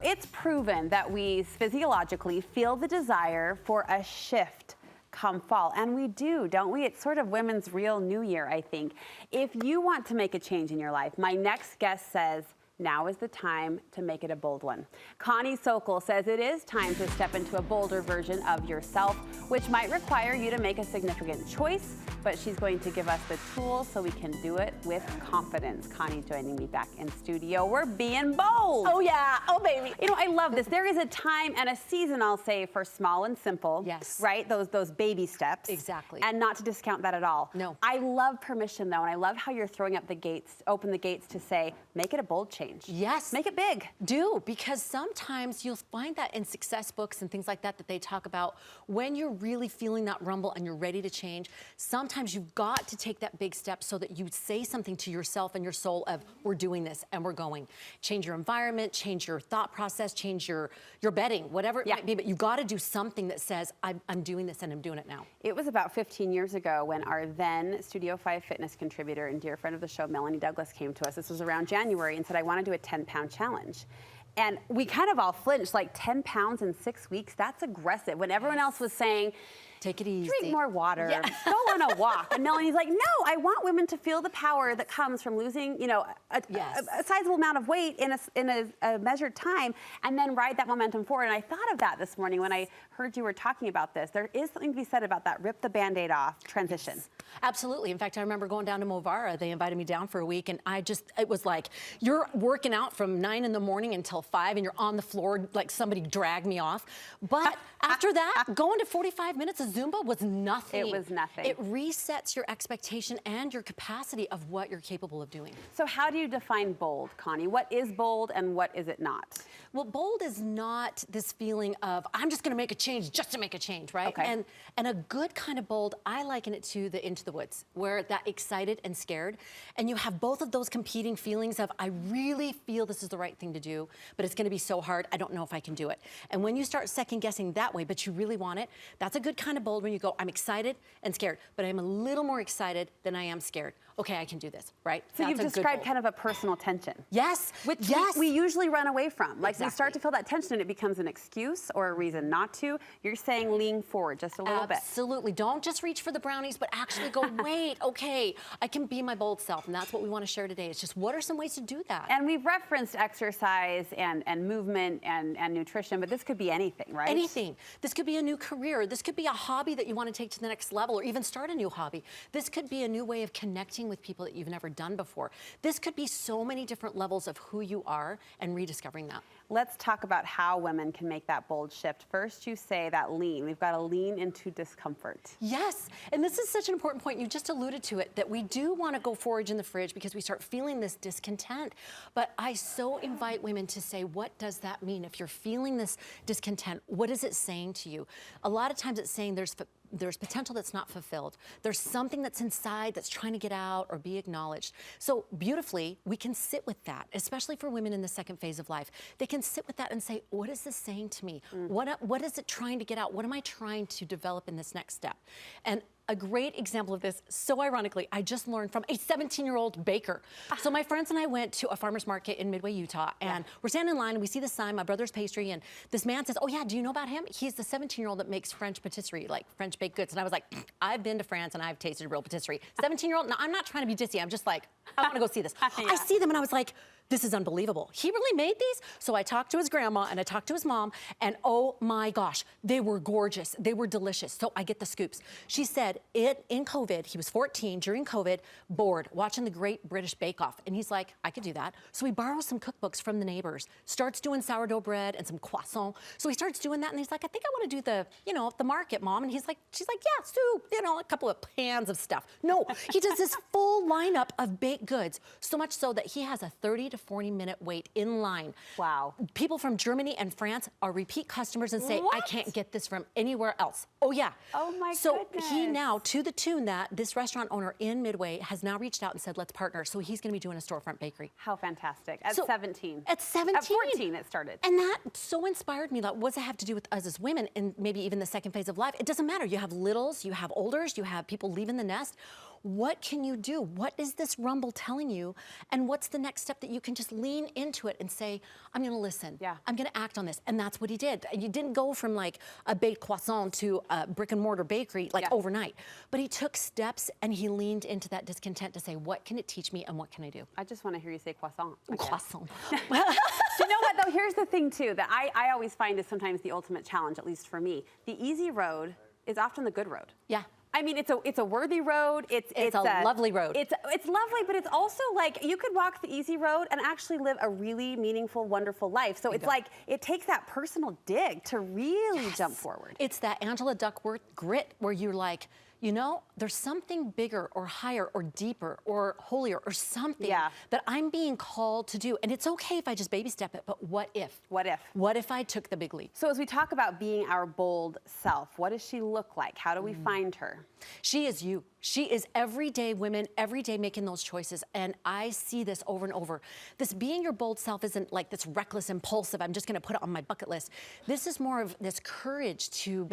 It's proven that we physiologically feel the desire for a shift come fall. And we do, don't we? It's sort of women's real new year, I think. If you want to make a change in your life, my next guest says, now is the time to make it a bold one. Connie Sokol says it is time to step into a bolder version of yourself, which might require you to make a significant choice, but she's going to give us the tools so we can do it with confidence. Connie joining me back in studio. We're being bold. Oh yeah, oh baby. You know, I love this. There is a time and a season, I'll say, for small and simple. Yes. Right? Those baby steps. Exactly. And not to discount that at all. No. I love permission though, and I love how you're throwing up the gates, open the gates to say, make it a bold change. Yes. Make it big. Do, because sometimes you'll find that in success books and things like that they talk about when you're really feeling that rumble and you're ready to change. Sometimes you've got to take that big step so that you say something to yourself and your soul of, we're doing this and we're going. Change your environment, change your thought process, change your bedding, whatever it might be, but you've got to do something that says, I'm doing this and I'm doing it now. It was about 15 years ago when our then Studio 5 fitness contributor and dear friend of the show, Melanie Douglas, came to us. This was around January and said, I want to do a 10-pound challenge. And we kind of all flinched, like 10 pounds in 6 weeks, that's aggressive. When everyone else was saying, take it easy. Drink more water, go on a walk. And Melanie's like, no, I want women to feel the power that comes from losing, you know, a sizable amount of weight in a measured time and then ride that momentum forward. And I thought of that this morning when I heard you were talking about this. There is something to be said about that rip the Band-Aid off transition. Yes, absolutely. In fact, I remember going down to Movara. They invited me down for a week and it was like, you're working out from 9 in the morning until 5 and you're on the floor like somebody dragged me off. But after that, going to 45 minutes of Zumba was nothing. It was nothing. It resets your expectation and your capacity of what you're capable of doing. So how do you define bold, Connie? What is bold and what is it not? Well, bold is not this feeling of, I'm just gonna make a change just to make a change, right? Okay. And a good kind of bold, I liken it to the Into the Woods, where that excited and scared, and you have both of those competing feelings of, I really feel this is the right thing to do, but it's gonna be so hard, I don't know if I can do it. And when you start second guessing that way, but you really want it, that's a good kind of bold when you go, I'm excited and scared, but I'm a little more excited than I am scared. Okay, I can do this, right? So you've described kind of a personal tension. Yes, Which yes. we usually run away from. Like we start Exactly. to feel that tension and it becomes an excuse or a reason not to. You're saying lean forward just a little bit. Absolutely. Don't just reach for the brownies, but actually go, wait, okay, I can be my bold self. And that's what we want to share today. It's just, what are some ways to do that? And we've referenced exercise and movement and nutrition, but this could be anything, right? Anything. This could be a new career. This could be a hobby that you want to take to the next level or even start a new hobby. This could be a new way of connecting with people that you've never done before. This could be so many different levels of who you are and rediscovering that. Let's talk about how women can make that bold shift. First, you say that lean. We've got to lean into discomfort. Yes, and this is such an important point. You just alluded to it, that we do want to go forage in the fridge because we start feeling this discontent. But I so invite women to say, what does that mean? If you're feeling this discontent, what is it saying to you? A lot of times it's saying there's potential that's not fulfilled. There's something that's inside that's trying to get out or be acknowledged. So beautifully, we can sit with that, especially for women in the second phase of life. They can sit with that and say, what is this saying to me? What is it trying to get out? What am I trying to develop in this next step? And a great example of this, so ironically, I just learned from a 17-year-old baker. So my friends and I went to a farmer's market in Midway, Utah, and we're standing in line and we see the sign, My Brother's Pastry, and this man says, oh yeah, do you know about him? He's the 17-year-old that makes French patisserie, like French baked goods. And I was like, I've been to France and I've tasted real patisserie. 17-year-old, now I'm not trying to be dissy, I'm just like, I want to go see this. I see them and I was like, this is unbelievable. He really made these? So I talked to his grandma and I talked to his mom, and oh my gosh, they were gorgeous. They were delicious. So I get the scoops. She said in COVID, he was 14, during COVID, bored, watching the Great British Bake Off. And he's like, I could do that. So he borrows some cookbooks from the neighbors, starts doing sourdough bread and some croissant. So he starts doing that and he's like, I think I want to do the market, Mom. And she's like, yeah, soup, a couple of pans of stuff. No, he does this full lineup of baked goods, so much so that he has a 30 to 40-minute wait in line. Wow. People from Germany and France are repeat customers and say, I can't get this from anywhere else. Oh yeah. Oh my so goodness. So he now, to the tune that this restaurant owner in Midway has now reached out and said, let's partner. So he's gonna be doing a storefront bakery. How fantastic. At 17. At 17. At 14 it started. And that so inspired me. Like, what does it have to do with us as women and maybe even the second phase of life? It doesn't matter. You have littles, you have olders, you have people leaving the nest. What can you do? What is this rumble telling you? And what's the next step that you can just lean into it and say, I'm gonna listen. Yeah. I'm gonna act on this. And that's what he did. You didn't go from like a baked croissant to a brick and mortar bakery like overnight. But he took steps and he leaned into that discontent to say, what can it teach me and what can I do? I just want to hear you say croissant. Croissant. You know what, though? Here's the thing, too, that I always find is sometimes the ultimate challenge, at least for me. The easy road is often the good road. Yeah. I mean, it's a worthy road. It's a lovely road. It's lovely, but it's also like you could walk the easy road and actually live a really meaningful, wonderful life. So it's like it takes that personal dig to really jump forward. It's that Angela Duckworth grit where you're like, you know, there's something bigger or higher or deeper or holier or something that I'm being called to do. And it's okay if I just baby step it, but what if? What if? What if I took the big leap? So as we talk about being our bold self, what does she look like? How do we find her? She is you. She is everyday women, every day making those choices. And I see this over and over. This being your bold self isn't like this reckless, impulsive, I'm just gonna put it on my bucket list. This is more of this courage to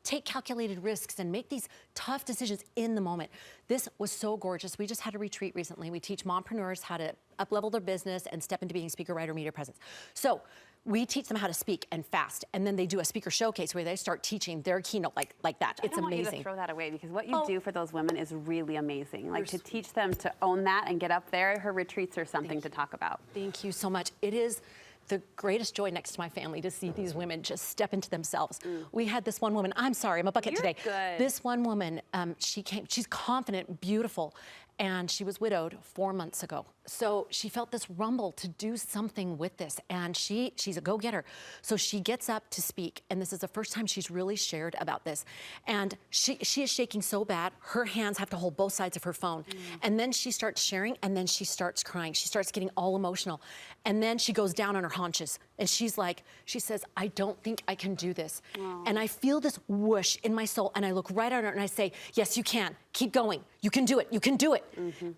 take calculated risks and make these tough decisions in the moment. This was so gorgeous. We just had a retreat recently. We teach mompreneurs how to up-level their business and step into being speaker, writer, media presence. So we teach them how to speak and fast, and then they do a speaker showcase where they start teaching their keynote like that. It's amazing. I don't want you to throw that away because what you do for those women is really amazing. Like to teach them to own that and get up there. Her retreats are something to talk about. Thank you so much. It is the greatest joy next to my family to see these women just step into themselves. We had this one woman, I'm sorry, I'm a bucket today. Good. This one woman, she's confident, beautiful, and she was widowed 4 months ago. So she felt this rumble to do something with this, and she's a go-getter. So she gets up to speak, and this is the first time she's really shared about this. And she is shaking so bad, her hands have to hold both sides of her phone. And then she starts sharing, and then she starts crying. She starts getting all emotional. And then she goes down on her haunches, and she says, I don't think I can do this. And I feel this whoosh in my soul, and I look right at her, and I say, yes, you can. Keep going. You can do it. You can do it.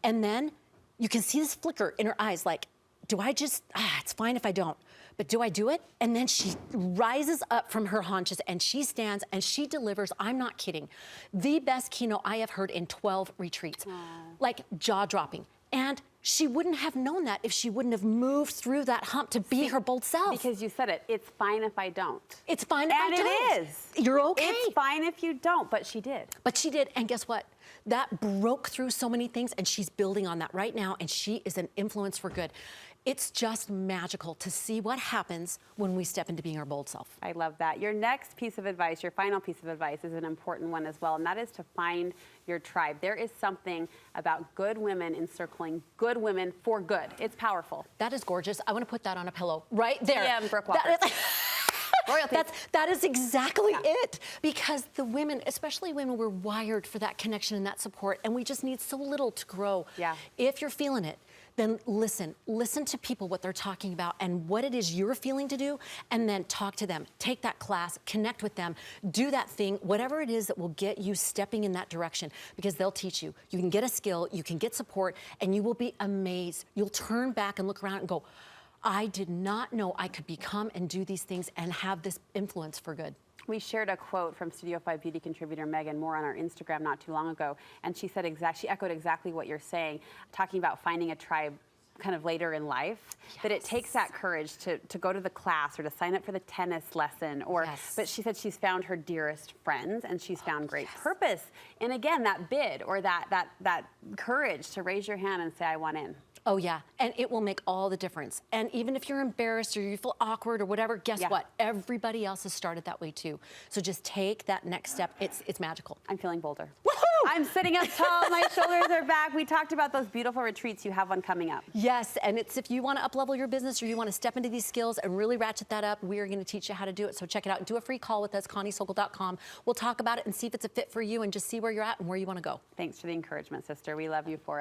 And then you can see this flicker in her eyes like, do I just, it's fine if I don't, but do I do it? And then she rises up from her haunches and she stands and she delivers, I'm not kidding, the best keynote I have heard in 12 retreats. Like jaw-dropping. And she wouldn't have known that if she wouldn't have moved through that hump to be her bold self. Because you said it, it's fine if I don't. It's fine if I don't. And it is. You're okay. It's fine if you don't, but she did. But she did, and guess what? That broke through so many things, and she's building on that right now, and she is an influence for good. It's just magical to see what happens when we step into being our bold self. I love that. Your next piece of advice, your final piece of advice, is an important one as well, and that is to find your tribe. There is something about good women encircling good women for good. It's powerful. That is gorgeous. I want to put that on a pillow right there. Yeah, Brooke Walker. That is exactly it. Because the women, especially women, we're wired for that connection and that support, and we just need so little to grow. Yeah. If you're feeling it, then listen to people, what they're talking about and what it is you're feeling to do, and then talk to them. Take that class, connect with them, do that thing, whatever it is that will get you stepping in that direction, because they'll teach you. You can get a skill, you can get support, and you will be amazed. You'll turn back and look around and go, I did not know I could become and do these things and have this influence for good. We shared a quote from Studio 5 beauty contributor Megan Moore on our Instagram not too long ago, and she said she echoed exactly what you're saying, talking about finding a tribe kind of later in life, that it takes that courage to go to the class or to sign up for the tennis lesson, or but she said she's found her dearest friends and she's found great purpose. And again, that bid or that courage to raise your hand and say, I want in. Oh yeah, and it will make all the difference. And even if you're embarrassed or you feel awkward or whatever, guess what? Everybody else has started that way too. So just take that next step. It's magical. I'm feeling bolder. Woohoo! I'm sitting up tall, my shoulders are back. We talked about those beautiful retreats. You have one coming up. Yes, and it's if you want to up-level your business or you want to step into these skills and really ratchet that up, we are going to teach you how to do it. So check it out. Do a free call with us, ConnieSokol.com. We'll talk about it and see if it's a fit for you and just see where you're at and where you want to go. Thanks for the encouragement, sister. We love you for it.